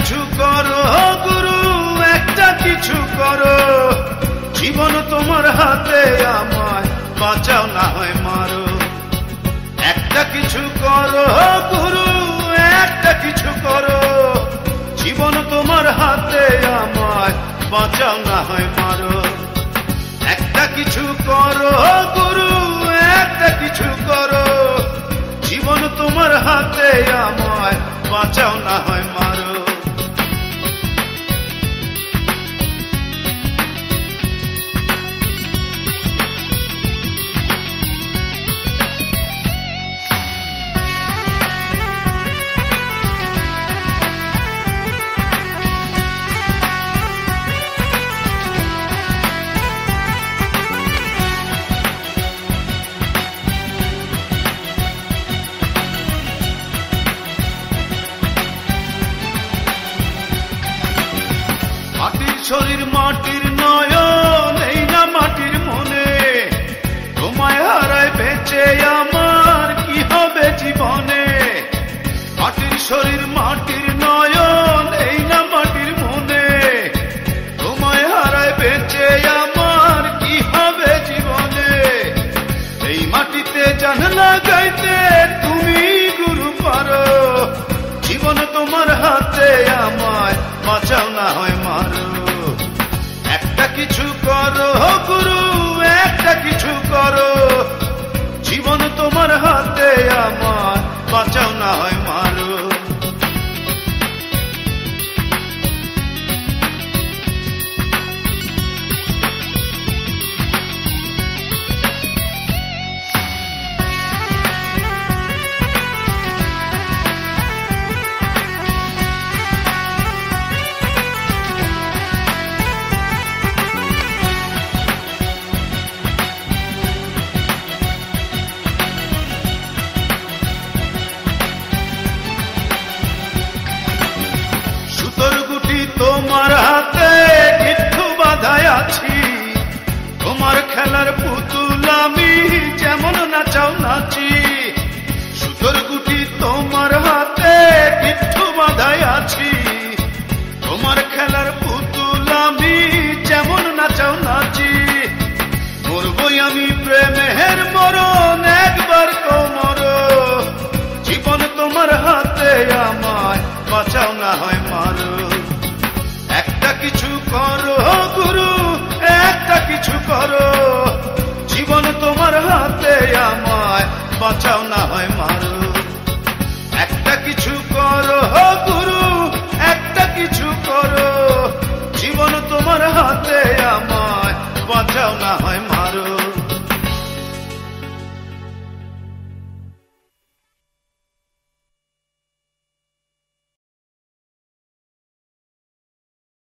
কিছু করো গুরু, একটা কিছু করো। জীবন তোমার হাতে, আমায় বাঁচাও না হয় মারো। একটা কিছু করো গুরু, একটা কিছু করো। জীবন তোমার হাতে, আমায় বাঁচাও না হয় মারো। একটা কিছু করো গুরু, একটা কিছু করো। জীবন তোমার হাতে, আমায় বাঁচাও না হয় মারো। মাটির শরীর মাটির নয়ন, এই না মাটির মনে। তোমায় হারায় বেঁচে আমার কি হবে জীবনে। মাটির শরীর মাটির নয়ন, এই না মাটির মনে। তোমায় হারায় বেঁচে আমার কি হবে জীবনে। এই মাটিতে জান লাগাইতে তুমি গুরু পারো। জীবন তোমার হাতে, আমায় বাঁচাও না হয় মারো। একটা কিছু করো গুরু, একটা কিছু করো। জীবন তোমার হাতে, আমায় বাঁচাও না হয় মারো। তোমার হাতে কিছু বাধায় আছি। তোমার খেলার পুতুল আমি, যেমন নাচাও নাচি। সুতোর গুটি তোমার হাতে কিছু বাধায় আছি। তোমার খেলার পুতুল আমি, যেমন নাচাও নাচি। মরবই আমি প্রেমের মরণ, একবার তো মরো। জীবন তোমার হাতে, আমায় বাঁচাও না হয় মারো। একটা কিছু করো গুরু, একটা কিছু করো। জীবন তোমার হাতে, আমায় বাঁচাও না হয় মারো।